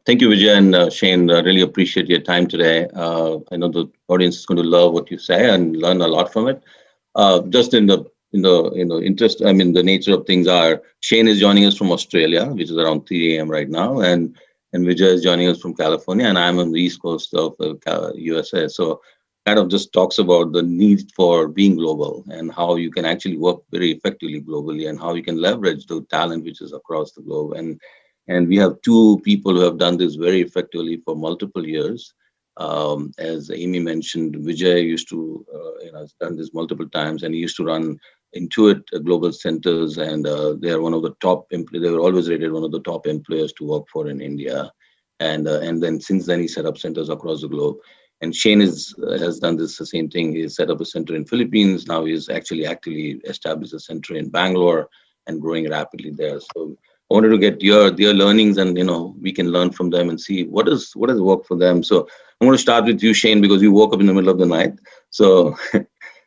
Thank you, Vijay and Shane. Really appreciate your time today. I know the audience is going to love what you say and learn a lot from it. Just in the interest, I mean, the nature of things are Shane is joining us from Australia, which is around 3 a.m. right now, and Vijay is joining us from California, and I'm on the east coast of USA. So, kind of just talks about the need for being global and how you can actually work very effectively globally, and how you can leverage the talent which is across the globe. And we have two people who have done this very effectively for multiple years. As Amy mentioned, Vijay used to, has done this multiple times, and he used to run Intuit Global Centers, and they are one of the top. They were always rated one of the top employers to work for in India, and then since then he set up centers across the globe. And Shane has done the same thing. He set up a center in Philippines. Now he's actually actively established a center in Bangalore and growing rapidly there. So I wanted to get their learnings, and we can learn from them and see what has worked for them. So I'm going to start with you, Shane, because you woke up in the middle of the night. So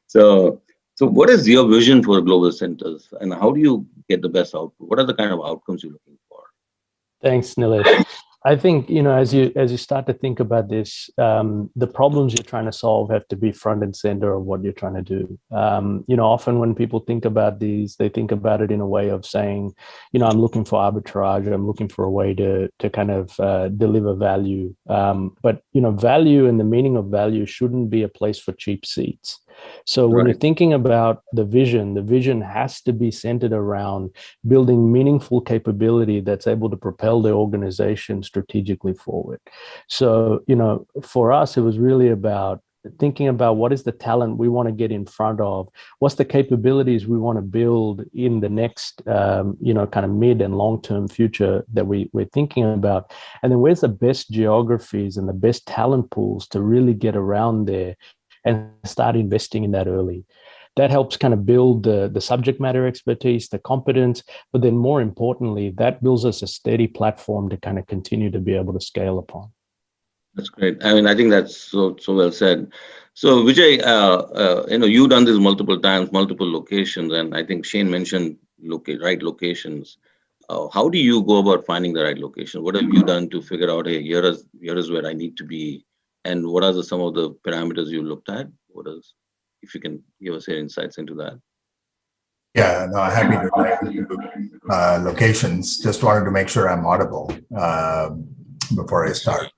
so what is your vision for global centers, and how do you get the best output? What are the kind of outcomes you're looking for? Thanks, Nilesh. I think, as you start to think about this, the problems you're trying to solve have to be front and center of what you're trying to do. Often when people think about these, they think about it in a way of saying, I'm looking for arbitrage, I'm looking for a way to kind of deliver value. But value and the meaning of value shouldn't be a place for cheap seats. So when you're thinking about the vision has to be centered around building meaningful capability that's able to propel the organization strategically forward. So, for us, it was really about thinking about what is the talent we want to get in front of, what's the capabilities we want to build in the next, kind of mid and long-term future that we're thinking about. And then where's the best geographies and the best talent pools to really get around there and start investing in that early. That helps kind of build the subject matter expertise, the competence, but then more importantly, that builds us a steady platform to kind of continue to be able to scale upon. That's great. I mean, I think that's so well said. So Vijay, you've done this multiple times, multiple locations, and I think Shane mentioned right locations. How do you go about finding the right location? What have you done to figure out, hey, here is where I need to be? And what are some of the parameters you looked at? If you can give us your insights into that? Yeah, no, happy to dive into locations. Just wanted to make sure I'm audible before I start.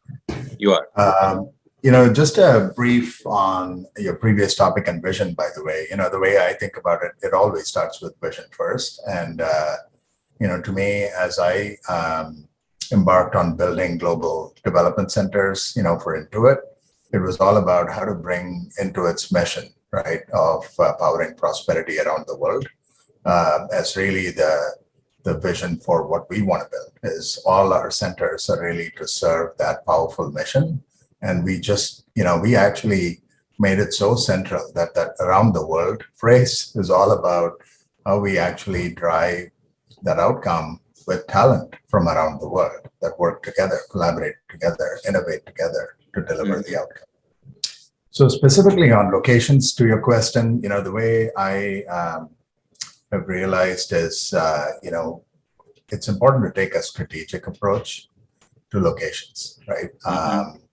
You are. Just a brief on your previous topic and vision, by the way. The way I think about it, it always starts with vision first. And, to me, as I embarked on building global development centers, for Intuit, it was all about how to bring Intuit's mission, right, of powering prosperity around the world, as really the vision for what we want to build. Is all our centers are really to serve that powerful mission. And we just, we actually made it so central that around the world phrase is all about how we actually drive that outcome with talent from around the world that work together, collaborate together, innovate together to deliver the outcome. So specifically on locations, to your question, the way I have realized is, it's important to take a strategic approach to locations, right?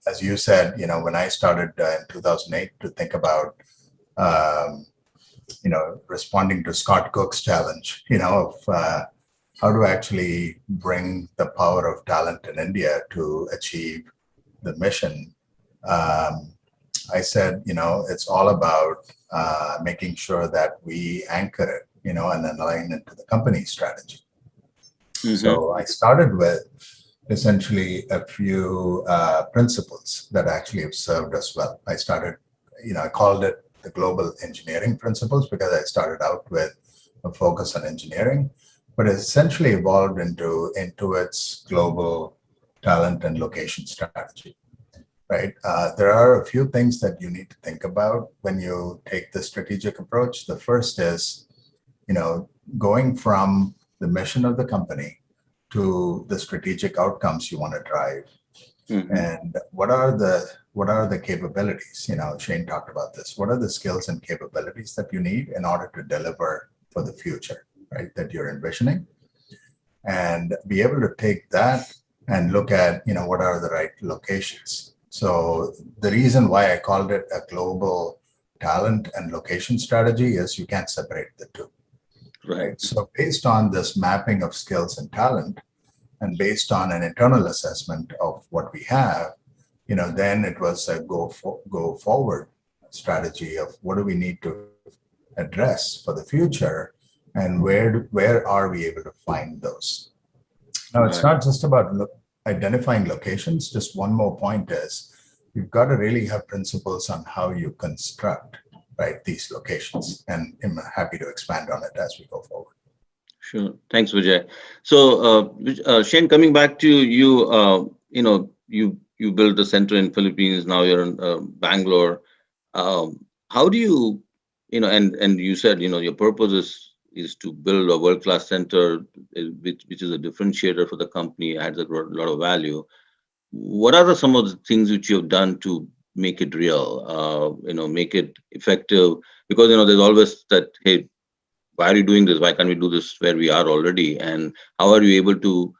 As you said, when I started in 2008 to think about, responding to Scott Cook's challenge, of how to actually bring the power of talent in India to achieve the mission. I said, it's all about making sure that we anchor it, and align it to the company strategy. So I started with essentially a few principles that actually have served us well. I started, I called it the global engineering principles because I started out with a focus on engineering, but it essentially evolved into its global talent and location strategy. Right. There are a few things that you need to think about when you take the strategic approach. The first is, going from the mission of the company to the strategic outcomes you want to drive. And what are the capabilities? Shane talked about this. What are the skills and capabilities that you need in order to deliver for the future, right? That you're envisioning, and be able to take that and look at, what are the right locations. So the reason why I called it a global talent and location strategy is you can't separate the two. Right. So based on this mapping of skills and talent, and based on an internal assessment of what we have, then it was a go forward strategy of what do we need to address for the future, and where are we able to find those. Now, it's not just about identifying locations. Just one more point is you've got to really have principles on how you construct, right, these locations. And I'm happy to expand on it as we go forward. Sure. Thanks, Vijay. So, Shane, coming back to you, you built the center in Philippines. Now you're in Bangalore. How do you, and you said, your purpose is to build a world-class center, which is a differentiator for the company, adds a lot of value. What are some of the things which you have done to make it real, make it effective? Because, there's always that, hey, why are you doing this? Why can't we do this where we are already? And how are you able to,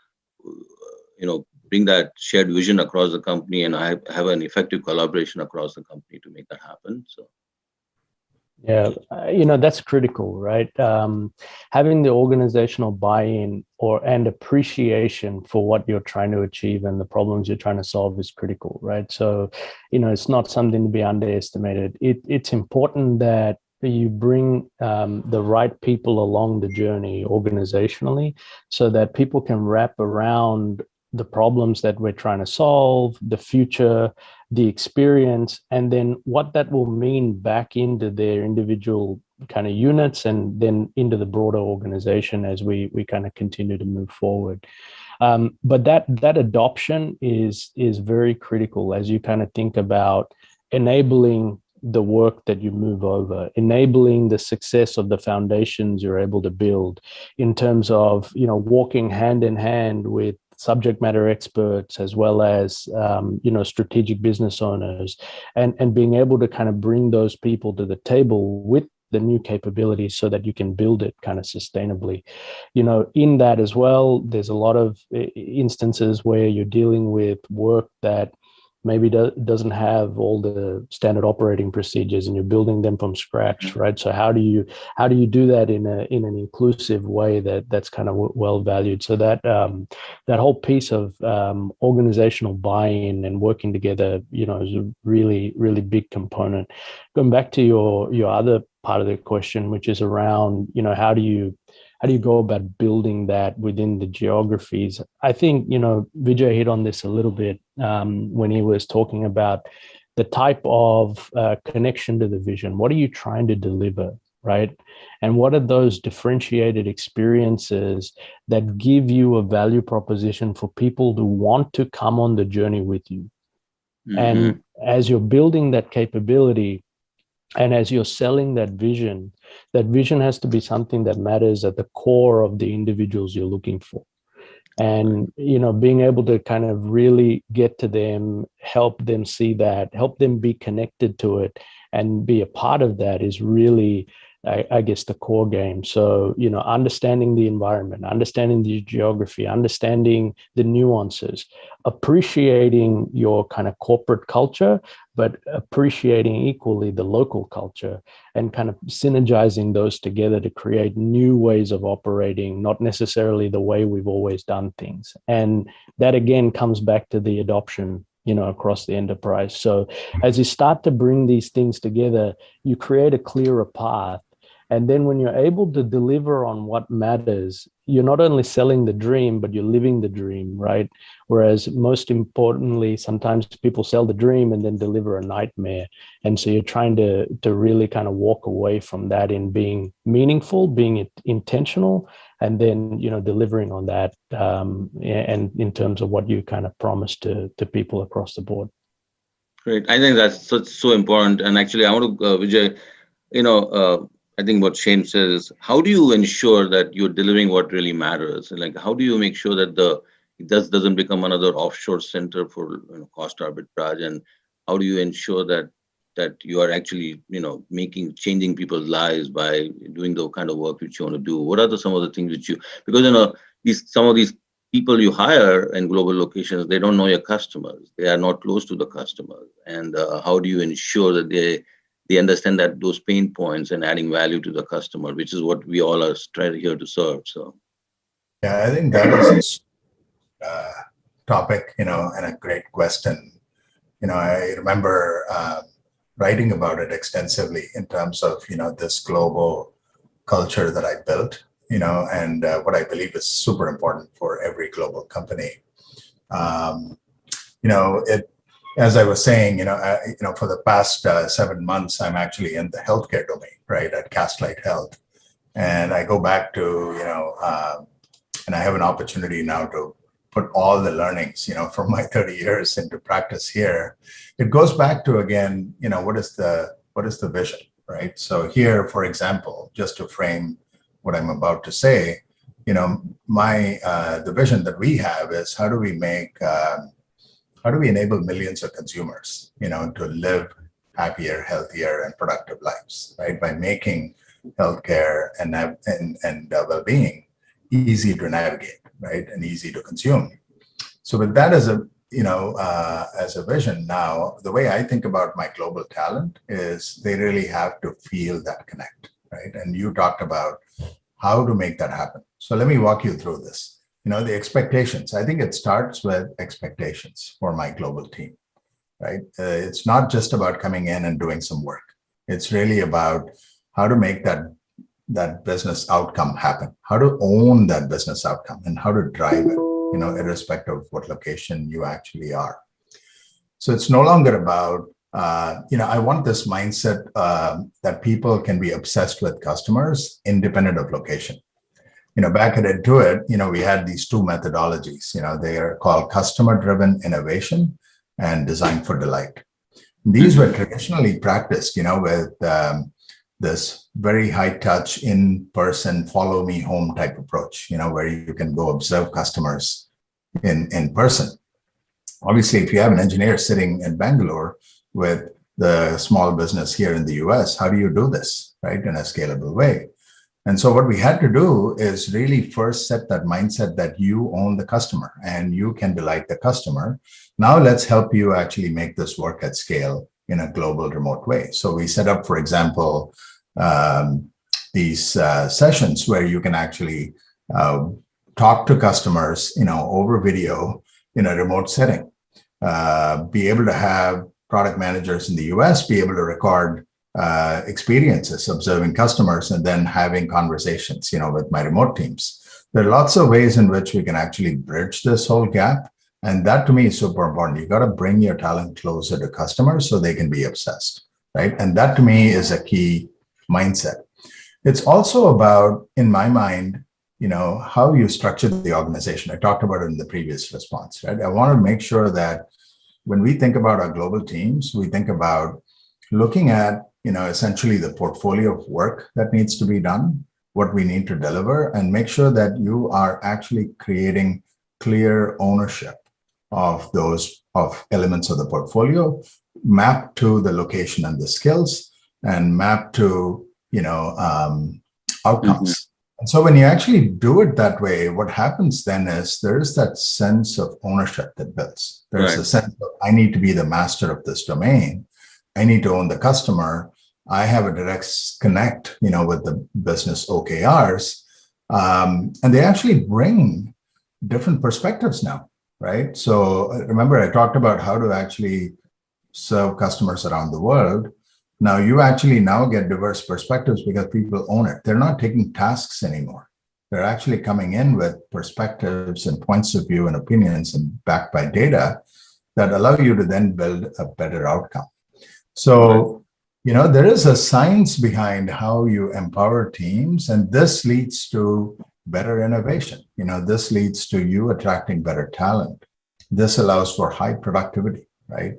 bring that shared vision across the company and have an effective collaboration across the company to make that happen? So. Yeah, that's critical, right? Having the organizational buy-in and appreciation for what you're trying to achieve and the problems you're trying to solve is critical, right? So, it's not something to be underestimated. It's important that you bring the right people along the journey organizationally so that people can wrap around the problems that we're trying to solve, the future, the experience, and then what that will mean back into their individual kind of units and then into the broader organization as we kind of continue to move forward. But that adoption is very critical as you kind of think about enabling the work that you move over, enabling the success of the foundations you're able to build in terms of, walking hand in hand with subject matter experts as well as, strategic business owners and being able to kind of bring those people to the table with the new capabilities so that you can build it kind of sustainably. In that as well, there's a lot of instances where you're dealing with work that maybe doesn't have all the standard operating procedures and you're building them from scratch, right? So how do you do that in an inclusive way that's kind of well valued? So that whole piece of organizational buy-in and working together, is a really, really big component. Going back to your other part of the question, which is around, how do you go about building that within the geographies? I think, Vijay hit on this a little bit when he was talking about the type of connection to the vision. What are you trying to deliver, right? And what are those differentiated experiences that give you a value proposition for people who want to come on the journey with you? Mm-hmm. And as you're building that capability, and as you're selling that vision has to be something that matters at the core of the individuals you're looking for. And, being able to kind of really get to them, help them see that, help them be connected to it and be a part of that is really, I guess, the core game. So, understanding the environment, understanding the geography, understanding the nuances, appreciating your kind of corporate culture, but appreciating equally the local culture and kind of synergizing those together to create new ways of operating, not necessarily the way we've always done things. And that, again, comes back to the adoption, across the enterprise. So as you start to bring these things together, you create a clearer path. And then when you're able to deliver on what matters, you're not only selling the dream, but you're living the dream, right? Whereas most importantly, sometimes people sell the dream and then deliver a nightmare. And so you're trying to really kind of walk away from that in being meaningful, being intentional, and then, delivering on that and in terms of what you kind of promise to people across the board. Great. I think that's so important. And actually, I want to, Vijay, I think what Shane says is, how do you ensure that you're delivering what really matters? Like, how do you make sure that it doesn't become another offshore center for cost arbitrage? And how do you ensure that you are actually changing people's lives by doing the kind of work which you want to do? What are some of the things which because some of these people you hire in global locations, they don't know your customers. They are not close to the customers. And how do you ensure that they understand that those pain points and adding value to the customer, which is what we all are trying here to serve. So yeah, I think that is a topic, and a great question. I remember writing about it extensively in terms of, this global culture that I built, and what I believe is super important for every global company. As I was saying, for the past 7 months, I'm actually in the healthcare domain, right, at Castlight Health. And I go back to, and I have an opportunity now to put all the learnings, from my 30 years into practice here. It goes back to, again, what is the vision, right? So here, for example, just to frame what I'm about to say, the vision that we have is how do we enable millions of consumers, to live happier, healthier, and productive lives, right? By making healthcare and well-being easy to navigate, right, and easy to consume. So with that as a vision, now the way I think about my global talent is they really have to feel that connect, right? And you talked about how to make that happen. So let me walk you through this. The expectations. I think it starts with expectations for my global team, right? It's not just about coming in and doing some work. It's really about how to make that business outcome happen, how to own that business outcome, and how to drive it, irrespective of what location you actually are. So it's no longer about, I want this mindset that people can be obsessed with customers independent of location. Back at Intuit, we had these two methodologies, they are called customer-driven innovation and design for delight. These were traditionally practiced, with this very high touch, in-person, follow me home type approach, where you can go observe customers in person. Obviously, if you have an engineer sitting in Bangalore with the small business here in the US, how do you do this, right, in a scalable way? And so what we had to do is really first set that mindset that you own the customer and you can delight the customer. Now let's help you actually make this work at scale in a global remote way. So we set up, for example, these sessions where you can actually talk to customers, over video in a remote setting. Be able to have product managers in the US be able to record experiences observing customers and then having conversations, with my remote teams. There are lots of ways in which we can actually bridge this whole gap. And that to me is super important. You got to bring your talent closer to customers so they can be obsessed, right? And that to me is a key mindset. It's also about, in my mind, how you structure the organization. I talked about it in the previous response, right? I want to make sure that when we think about our global teams, we think about looking at, essentially the portfolio of work that needs to be done, what we need to deliver, and make sure that you are actually creating clear ownership of those elements of the portfolio, map to the location and the skills, and map to, outcomes. And so when you actually do it that way, what happens then is there is that sense of ownership that builds. There's a sense of, I need to be the master of this domain. I need to own the customer. I have a direct connect, with the business OKRs. And they actually bring different perspectives now, right? So remember, I talked about how to actually serve customers around the world. Now you actually now get diverse perspectives because people own it. They're not taking tasks anymore. They're actually coming in with perspectives and points of view and opinions and backed by data that allow you to then build a better outcome. So, there is a science behind how you empower teams, and this leads to better innovation. This leads to you attracting better talent. This allows for high productivity, right?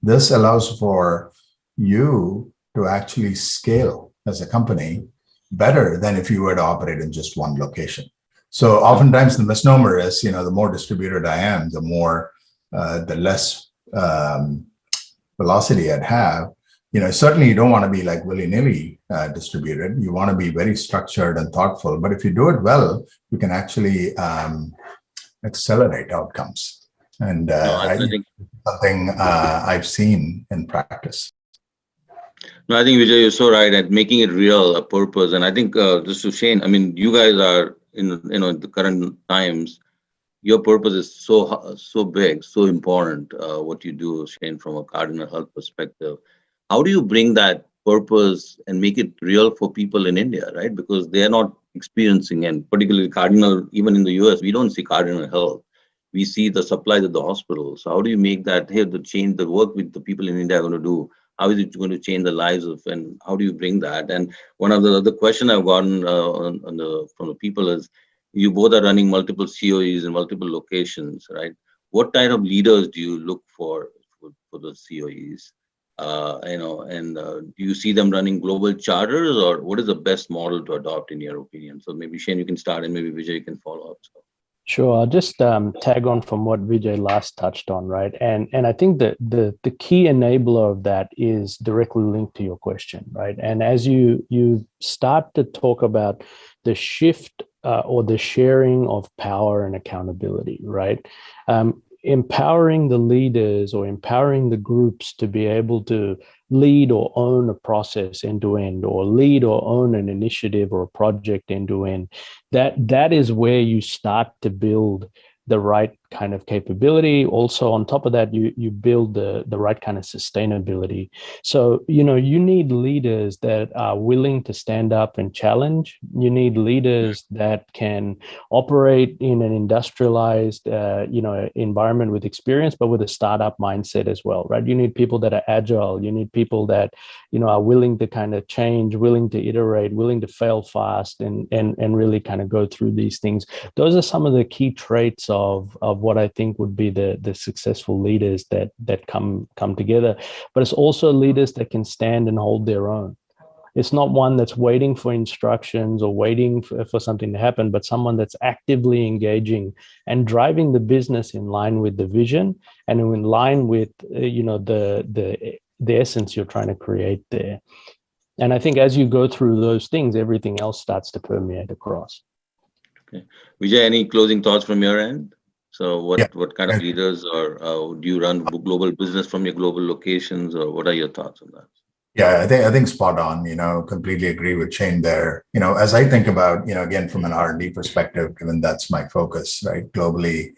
This allows for you to actually scale as a company better than if you were to operate in just one location. So oftentimes the misnomer is, the more distributed I am, the less velocity I'd have. Certainly you don't want to be like willy-nilly distributed. You want to be very structured and thoughtful. But if you do it well, you can actually accelerate outcomes. And I think something I've seen in practice. no, I think Vijay, you're so right at making it real, a purpose. And I think just to Shane, I mean, you guys are in the current times. Your purpose is so big, so important. What you do, Shane, from a Cardinal Health perspective. How do you bring that purpose and make it real for people in India, right? Because they are not experiencing, and particularly Cardinal, even in the US, we don't see Cardinal Health. We see the supplies at the hospital. So how do you make that, hey, the change, the work with the people in India are going to do? How is it going to change the lives of, and how do you bring that? And one of the other question I've gotten from the people is, you both are running multiple CoEs in multiple locations, right? What type of leaders do you look for the CoEs? Do you see them running global charters, or what is the best model to adopt in your opinion? So maybe Shane, you can start, and maybe Vijay, you can follow up. So. Sure, I'll just tag on from what Vijay last touched on, right? And I think that the key enabler of that is directly linked to your question, right? And as you start to talk about the shift or the sharing of power and accountability, right? Empowering the leaders or empowering the groups to be able to lead or own a process end to end, or lead or own an initiative or a project end to end, that is where you start to build the right kind of capability. Also, on top of that, you build the right kind of sustainability. So, you need leaders that are willing to stand up and challenge. You need leaders that can operate in an industrialized, environment with experience, but with a startup mindset as well, right? You need people that are agile. You need people that, are willing to kind of change, willing to iterate, willing to fail fast, and really kind of go through these things. Those are some of the key traits of what I think would be the successful leaders that come together. But it's also leaders that can stand and hold their own. It's not one that's waiting for instructions or waiting for something to happen, but someone that's actively engaging and driving the business in line with the vision and in line with the essence you're trying to create there. And I think as you go through those things, everything else starts to permeate across. Okay, Vijay, any closing thoughts from your end? So what kind of leaders, or do you run global business from your global locations, or what are your thoughts on that? Yeah, I think spot on, completely agree with Shane there. As I think about, again, from an R&D perspective, given that's my focus, right, globally,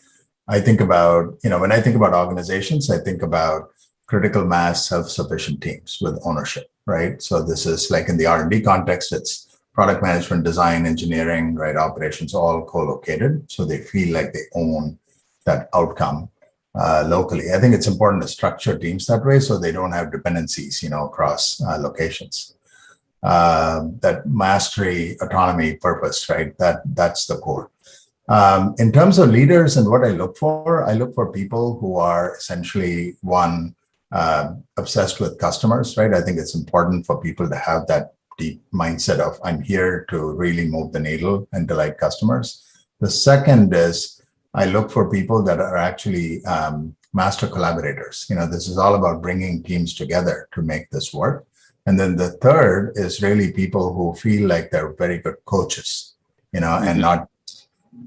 I think about, when I think about organizations, I think about critical mass self-sufficient teams with ownership, right? So this is like in the R&D context, it's product management, design, engineering, right, operations, all co-located. So they feel like they own that outcome locally. I think it's important to structure teams that way so they don't have dependencies, across locations. That mastery, autonomy, purpose, right? That's the core. In terms of leaders and what I look for people who are essentially obsessed with customers, right? I think it's important for people to have that deep mindset of I'm here to really move the needle and delight customers. The second is I look for people that are actually master collaborators. This is all about bringing teams together to make this work. And then the third is really people who feel like they're very good coaches, and not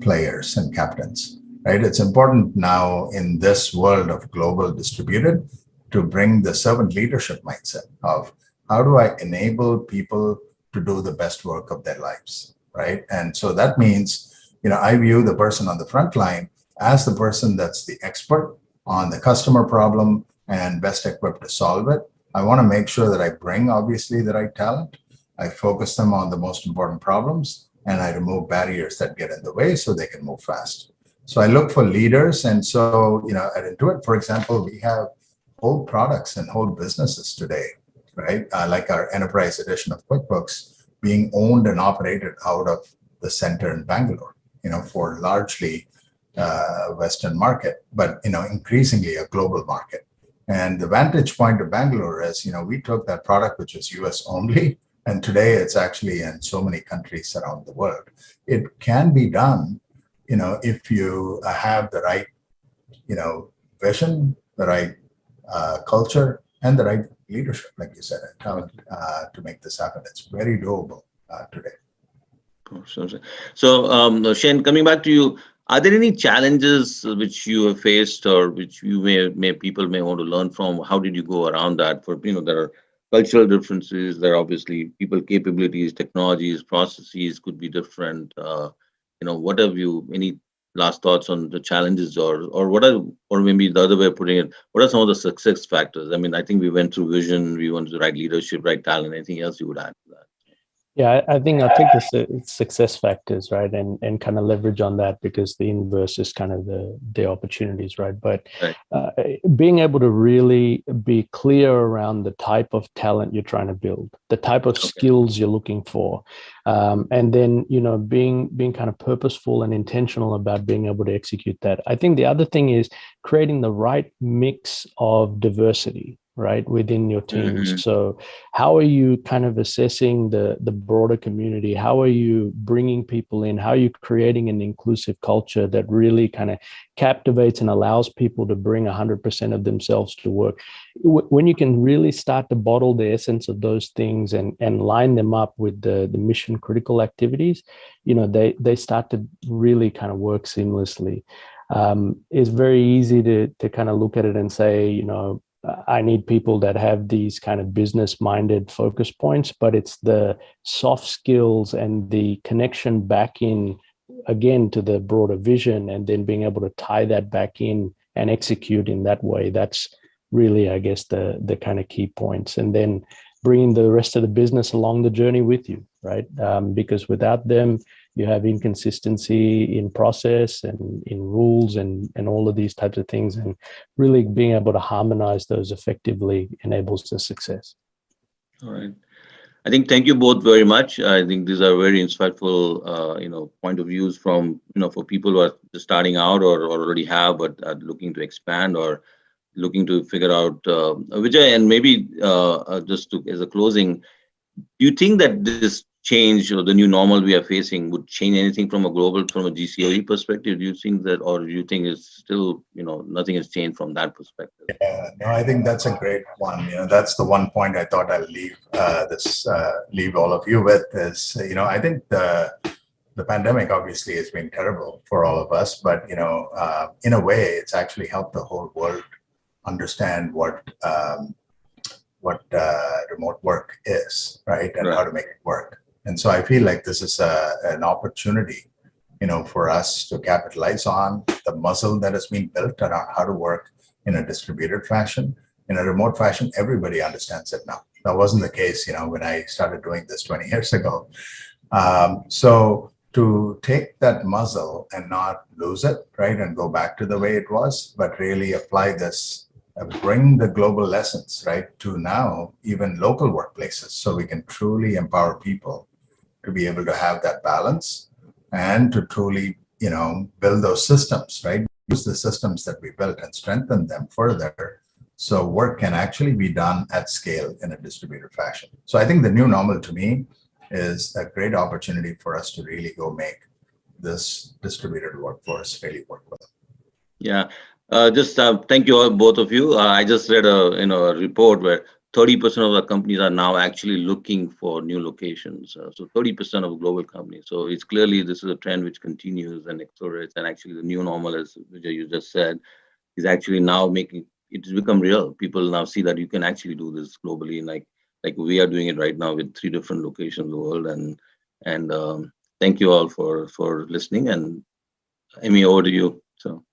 players and captains, right? It's important now in this world of global distributed to bring the servant leadership mindset of how do I enable people to do the best work of their lives, right? And so that means, I view the person on the front line as the person that's the expert on the customer problem and best equipped to solve it. I want to make sure that I bring, obviously, the right talent. I focus them on the most important problems, and I remove barriers that get in the way so they can move fast. So I look for leaders. And so, at Intuit, for example, we have whole products and whole businesses today, right? Like our enterprise edition of QuickBooks being owned and operated out of the center in Bangalore, for largely Western market, but, increasingly a global market. And the vantage point of Bangalore is, we took that product, which was US only, and today it's actually in so many countries around the world. It can be done, if you have the right, vision, the right culture, and the right leadership, like you said, and talent to make this happen. It's very doable today. So, Shane, coming back to you, Are there any challenges which you have faced, or which you may people may want to learn from? How did you go around that? For there are cultural differences. There are obviously people capabilities, technologies, processes could be different. What have you? Any last thoughts on the challenges, or what are, or maybe the other way of putting it, what are some of the success factors? I mean, I think we went through vision, we went to the right leadership, right talent. Anything else you would add to that? Yeah, I think I'll take the success factors, right, and kind of leverage on that, because the inverse is kind of the opportunities, right? But Right. Being able to really be clear around the type of talent you're trying to build, the type of skills you're looking for, and then being kind of purposeful and intentional about being able to execute that. I think the other thing is creating the right mix of diversity, right, within your teams. Mm-hmm. So how are you kind of assessing the broader community? How are you bringing people in? How are you creating an inclusive culture that really kind of captivates and allows people to bring 100% of themselves to work? When you can really start to bottle the essence of those things and line them up with the mission critical activities, they start to really kind of work seamlessly. It's very easy to kind of look at it and say, I need people that have these kind of business-minded focus points, but it's the soft skills and the connection back in, again, to the broader vision, and then being able to tie that back in and execute in that way. That's really, I guess, the kind of key points. And then bringing the rest of the business along the journey with you, right? Because without them, you have inconsistency in process and in rules and all of these types of things, and really being able to harmonize those effectively enables the success. All right. I think thank you both very much. I think these are very insightful, point of views from, for people who are just starting out or already have, but are looking to expand or looking to figure out. Vijay, and maybe just as a closing, do you think that this change or the new normal we are facing would change anything from a GCOE perspective? Do you think that, or do you think it's still, nothing has changed from that perspective? Yeah, no, I think that's a great one. That's the one point I thought I'll leave all of you with is, I think the pandemic obviously has been terrible for all of us, but in a way, it's actually helped the whole world understand what remote work is, right, and how to make it work. And so I feel like this is an opportunity, for us to capitalize on the muscle that has been built around how to work in a distributed fashion. In a remote fashion, everybody understands it now. That wasn't the case, when I started doing this 20 years ago. So to take that muscle and not lose it, right, and go back to the way it was, but really apply this, bring the global lessons, right, to now even local workplaces, so we can truly empower people to be able to have that balance and to truly, build those systems, right, use the systems that we built and strengthen them further, so work can actually be done at scale in a distributed fashion. So I think the new normal to me is a great opportunity for us to really go make this distributed workforce really work well. Yeah. Just thank you all, both of you. I just read a report where 30% of the companies are now actually looking for new locations. So 30% of global companies. So it's clearly this is a trend which continues and accelerates. And actually the new normal, as Vijay you just said, is actually now making it's become real. People now see that you can actually do this globally, like we are doing it right now with 3 different locations in the world. And thank you all for listening. And Amy, over to you. So.